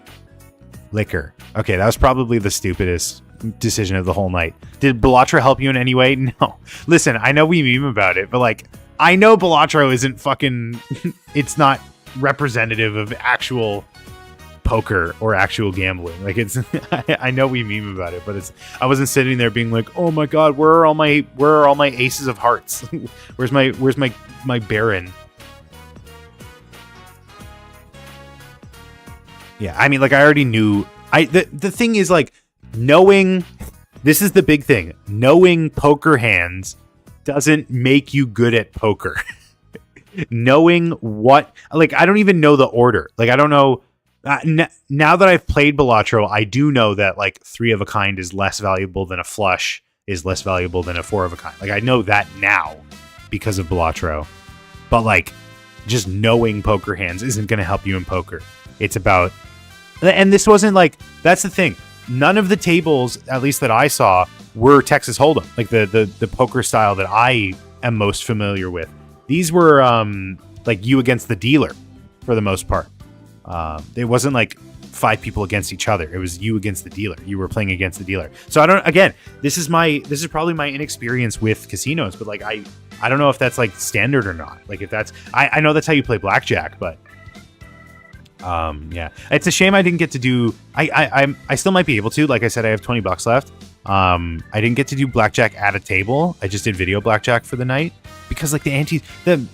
liquor. Okay, that was probably the stupidest decision of the whole night. Did Balatro help you in any way? No. Listen, I know we meme about it, but like, I know Balatro isn't fucking, it's not representative of actual poker or actual gambling. Like it's, I know we meme about it, but I wasn't sitting there being like, oh my God, where are all my aces of hearts? where's my Baron? Yeah, I mean, like I already knew. The thing is like, knowing, this is the big thing. Knowing poker hands doesn't make you good at poker. Knowing what, like, I don't even know the order. Like, I don't know. Now that I've played Balatro, I do know that like 3 of a kind is less valuable than a flush is less valuable than a 4 of a kind. Like, I know that now because of Balatro. But like, just knowing poker hands isn't going to help you in poker. It's about, and this wasn't like, that's the thing. None of the tables, at least that I saw, were Texas Hold'em, like the poker style that I am most familiar with. These were like you against the dealer for the most part. It wasn't like 5 people against each other. It was you against the dealer. You were playing against the dealer. So this is probably my inexperience with casinos, but like I don't know if that's like standard or not. Like if that's, I know that's how you play blackjack, but yeah, it's a shame I didn't get to do, I still might be able to, like I said, I have $20 left. I didn't get to do blackjack at a table. I just did video blackjack for the night because like the ante,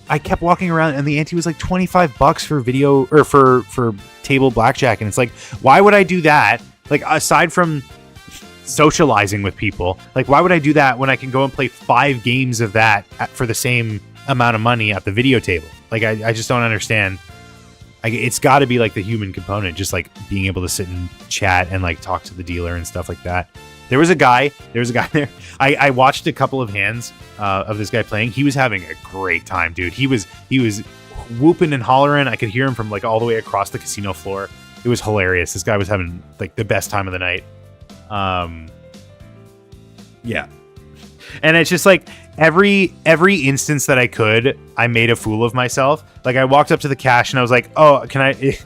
I kept walking around and the ante was like $25 for video or for table blackjack. And it's like, why would I do that? Like aside from socializing with people. Like, why would I do that when I can go and play 5 games of that for the same amount of money at the video table? Like, I just don't understand. It's got to be like the human component, just like being able to sit and chat and like talk to the dealer and stuff like that. There was a guy there. I watched a couple of hands of this guy playing. He was having a great time, dude. He was whooping and hollering. I could hear him from like all the way across the casino floor. It was hilarious. This guy was having like the best time of the night. Yeah. And it's just like every instance that I made a fool of myself. Like, I walked up to the cash and I was like, oh, can I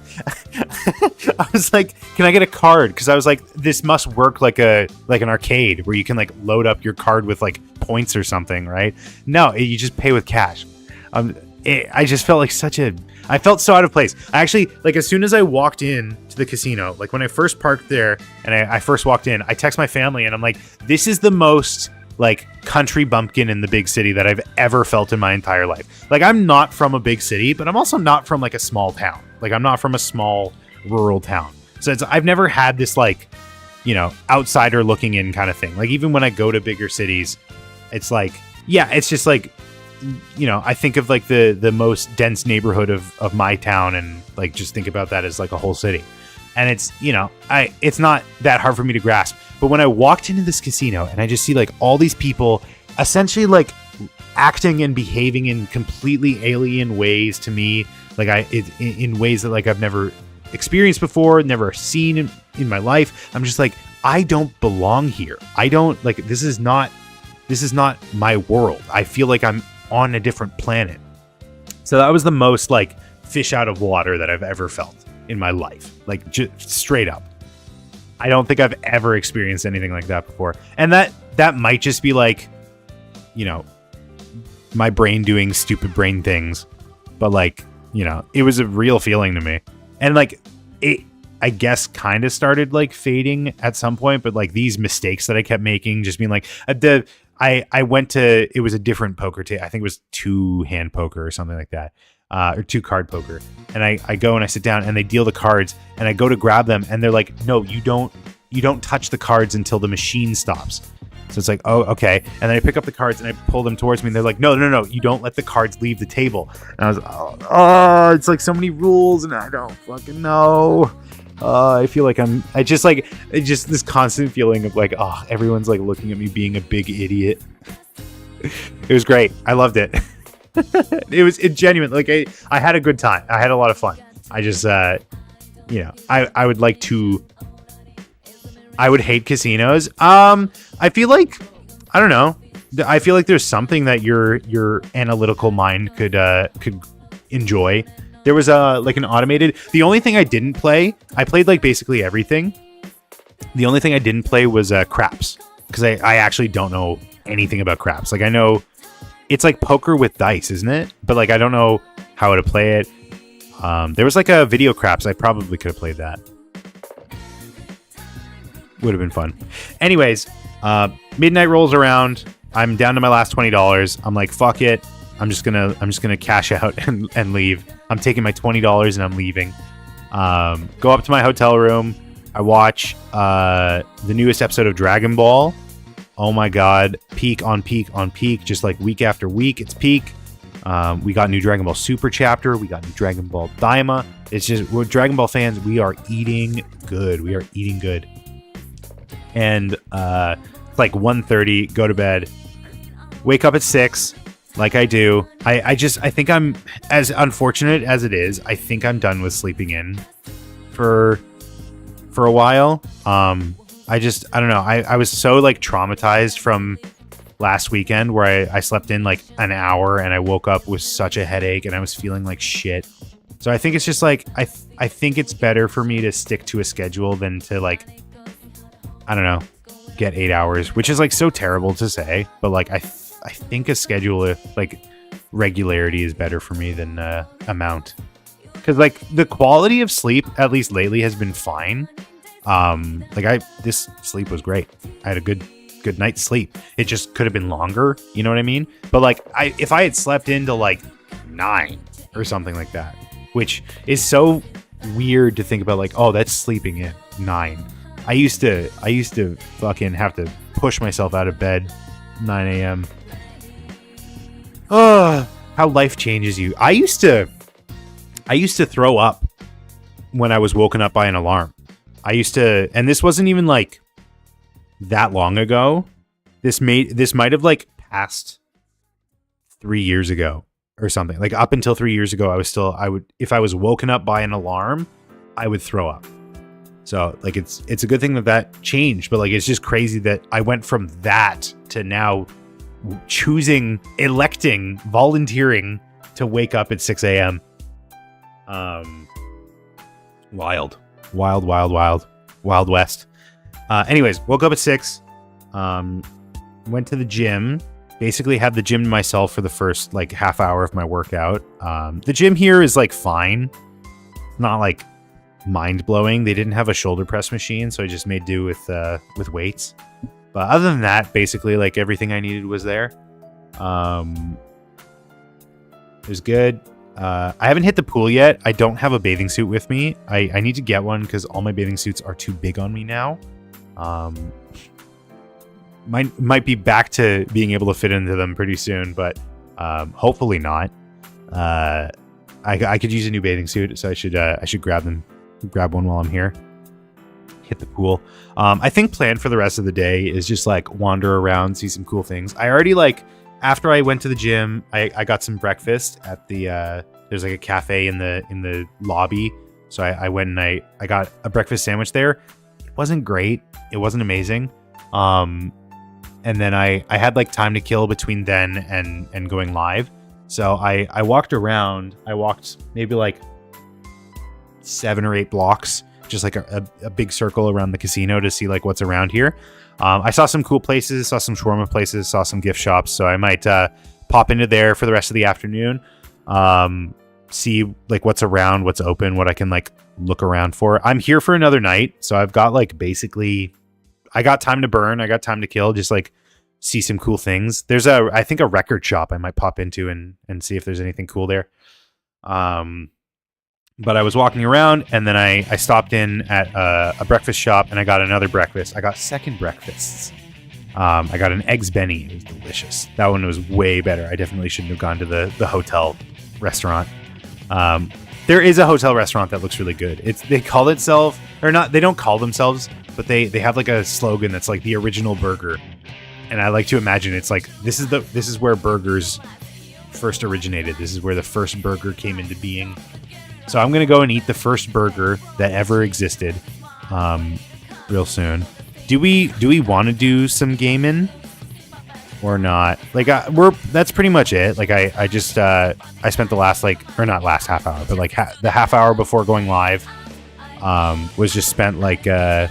I was like, can I get a card? Because I was like, this must work like an arcade where you can like load up your card with like points or something, right? No, you just pay with cash. I just felt like I felt so out of place. I actually, like, as soon as I walked in to the casino, like when I first parked there and I first walked in, I text my family and I'm like, this is the most like country bumpkin in the big city that I've ever felt in my entire life. Like, I'm not from a big city, but I'm also not from like a small town. Like, I'm not from a small rural town. So I've never had this like, you know, outsider looking in kind of thing. Like, even when I go to bigger cities, it's like, yeah, it's just like, you know, I think of like the most dense neighborhood of my town and like just think about that as like a whole city. And it's, you know, it's not that hard for me to grasp. But when I walked into this casino and I just see like all these people essentially like acting and behaving in completely alien ways to me, like in ways that like I've never experienced before, never seen in my life. I'm just like, I don't belong here. I don't like, this is not my world. I feel like I'm on a different planet. So that was the most like fish out of water that I've ever felt in my life. Like, just straight up. I don't think I've ever experienced anything like that before. And that might just be like, you know, my brain doing stupid brain things. But like, you know, it was a real feeling to me. And like, it, I guess, kind of started like fading at some point. But like these mistakes that I kept making, just being like, I went to, it was a different poker table. I think it was 2-hand poker or something like that. Or 2-card poker. And I go and I sit down and they deal the cards and I go to grab them and they're like, no, you don't touch the cards until the machine stops. So it's like, oh, okay. And then I pick up the cards and I pull them towards me and they're like, no, you don't let the cards leave the table. And I was, oh, it's like so many rules and I don't fucking know. I feel like it's just this constant feeling of like, oh, everyone's like looking at me being a big idiot. It was great. I loved it. It genuine. Like I had a good time. I had a lot of fun. I just, you know, I would like to, I would hate casinos. I feel like, I don't know. I feel like there's something that your analytical mind could enjoy. There was like an automated, the only thing I didn't play, I played like basically everything. The only thing I didn't play was craps, because I actually don't know anything about craps. Like, I know it's like poker with dice, isn't it? But like, I don't know how to play it. There was like a video craps. I probably could have played that. Would have been fun. Anyways, midnight rolls around. I'm down to my last $20. I'm like, fuck it. I'm just gonna cash out and leave. I'm taking my $20 and I'm leaving. Go up to my hotel room. I watch the newest episode of Dragon Ball. Oh my god, peak on peak on peak, just like week after week, it's peak. We got new Dragon Ball Super chapter. We got new Dragon Ball Daima. It's just, we're Dragon Ball fans. We are eating good. We are eating good. And it's like 1:30, go to bed. Wake up at 6, like I do. I think I'm, as unfortunate as it is, I think I'm done with sleeping in for a while. I don't know. I was so like traumatized from last weekend where I slept in like an hour and I woke up with such a headache and I was feeling like shit. So I think it's just like, I think it's better for me to stick to a schedule than to like, I don't know, get 8 hours, which is like so terrible to say, but like I think a schedule, like regularity, is better for me than amount. Because like the quality of sleep, at least lately, has been fine. This sleep was great. I had a good night's sleep. It just could have been longer, you know what I mean? But like if I had slept into like 9 or something like that, which is so weird to think about, like, oh, that's sleeping in 9. I used to fucking have to push myself out of bed 9 a.m. Oh, how life changes you. I used to throw up when I was woken up by an alarm. And this wasn't even like that long ago. This might have like passed 3 years ago or something. Like up until 3 years ago, if I was woken up by an alarm, I would throw up. So like it's a good thing that changed, but like it's just crazy that I went from that to now volunteering to wake up at 6 a.m. Wild west. Anyways, woke up at 6, went to the gym, basically had the gym to myself for the first like half hour of my workout. The gym here is like fine, not like mind-blowing. They didn't have a shoulder press machine, so I just made do with weights. But other than that, basically like everything I needed was there. It was good. I haven't hit the pool yet. I don't have a bathing suit with me. I need to get one because all my bathing suits are too big on me now. Might be back to being able to fit into them pretty soon, but hopefully not. I could use a new bathing suit, so I should grab one while I'm here. Hit the pool. I think plan for the rest of the day is just like wander around, see some cool things. I already like after I went to the gym, I got some breakfast at the there's like a cafe in the lobby. So I went and I got a breakfast sandwich there. It wasn't great. It wasn't amazing. And then I had like time to kill between then and going live. So I walked around. I walked maybe like 7 or 8 blocks, just like a big circle around the casino to see like what's around here. I saw some cool places, saw some shawarma places, saw some gift shops. So I might pop into there for the rest of the afternoon. See like what's around, what's open, what I can like look around for. I'm here for another night. So I've got like basically, I got time to burn. I got time to kill. Just like see some cool things. There's I think a record shop I might pop into and see if there's anything cool there. But I was walking around and then I stopped in at a breakfast shop and I got another breakfast. I got second breakfasts. I got an eggs Benny. It was delicious. That one was way better. I definitely shouldn't have gone to the hotel restaurant. There is a hotel restaurant that looks really good. They call itself, or not, they don't call themselves, but they have like a slogan that's like the original burger. And I like to imagine it's like, this is where burgers first originated. This is where the first burger came into being. So I'm going to go and eat the first burger that ever existed real soon. Do we want to do some gaming or not? Like that's pretty much it. Like I just I spent the last not last half hour, but like the half hour before going live was just spent like have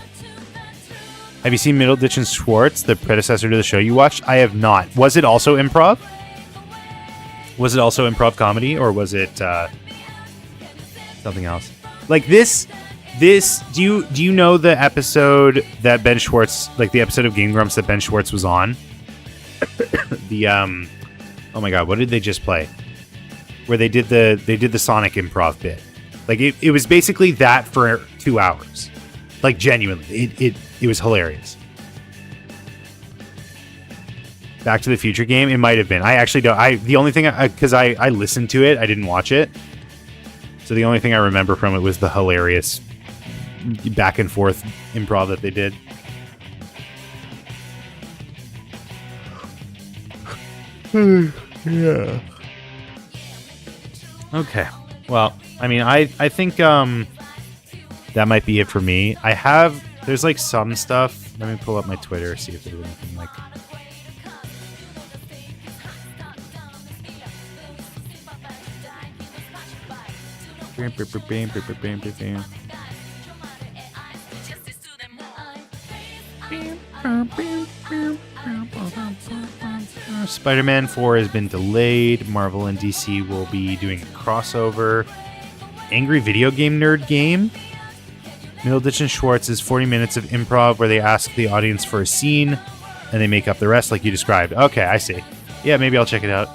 you seen Middleditch and Schwartz, the predecessor to the show you watched? I have not. Was it also improv? Was it also improv comedy, or was it something else? Like this do you know the episode that Ben Schwartz, like the episode of Game Grumps that Ben Schwartz was on? The oh my god, what did they just play? Where they did the Sonic improv bit. Like it was basically that for 2 hours. Like genuinely, it was hilarious. Back to the Future game, it might have been. I actually don't. The only thing because I listened to it, I didn't watch it. So the only thing I remember from it was the hilarious back and forth improv that they did. Yeah. Okay. Well, I mean, I think that might be it for me. There's like some stuff. Let me pull up my Twitter, see if there's anything like. Spider-Man 4 has been delayed. Marvel and DC will be doing a crossover. Angry Video Game Nerd game. Middleditch and Schwartz is 40 minutes of improv where they ask the audience for a scene and they make up the rest like you described. Okay, I see. Yeah, maybe I'll check it out.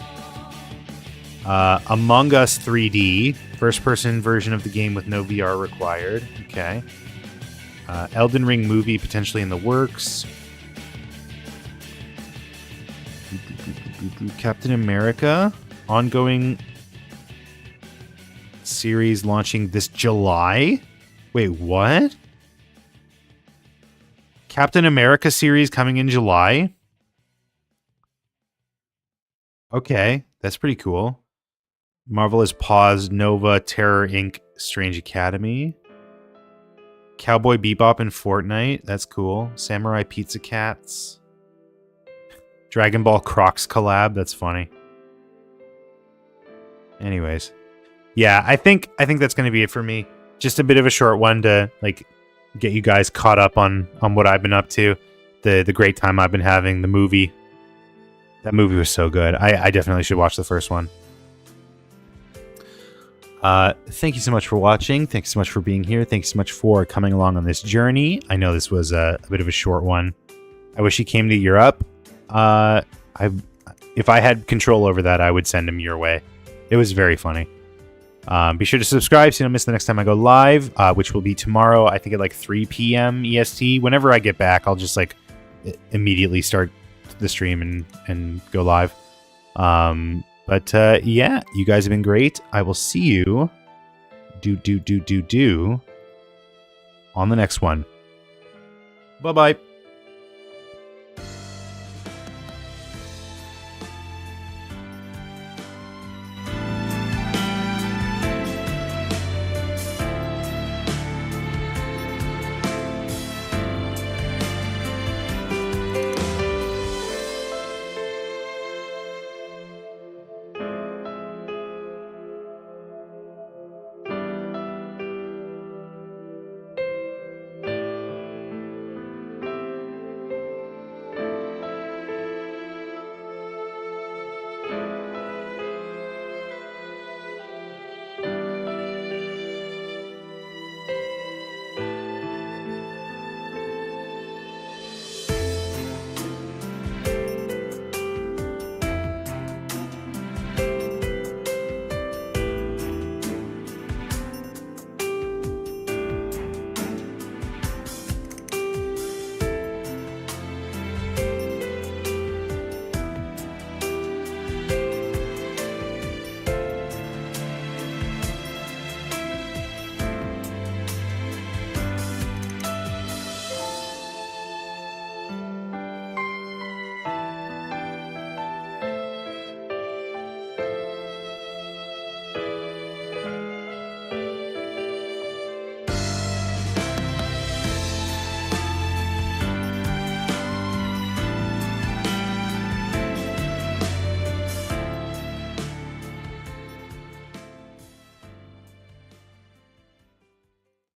Among Us 3D, first-person version of the game with no VR required. Okay. Elden Ring movie potentially in the works. Captain America ongoing series launching this July. Wait, what? Captain America series coming in July? Okay, that's pretty cool. Marvel has paused Nova, Terror Inc., Strange Academy. Cowboy Bebop and Fortnite. That's cool. Samurai Pizza Cats. Dragon Ball Crocs collab. That's funny. Anyways. Yeah, I think that's going to be it for me. Just a bit of a short one to like get you guys caught up on what I've been up to. The great time I've been having. The movie. That movie was so good. I definitely should watch the first one. Thank you so much for watching. Thanks so much for being here. Thanks so much for coming along on this journey. I know this was a bit of a short one. I wish he came to Europe. If I had control over that, I would send him your way. It was very funny. Be sure to subscribe so you don't miss the next time I go live, which will be tomorrow, I think at like 3 p.m. EST. Whenever I get back, I'll just like immediately start the stream and go live. But yeah, you guys have been great. I will see you on the next one. Bye-bye.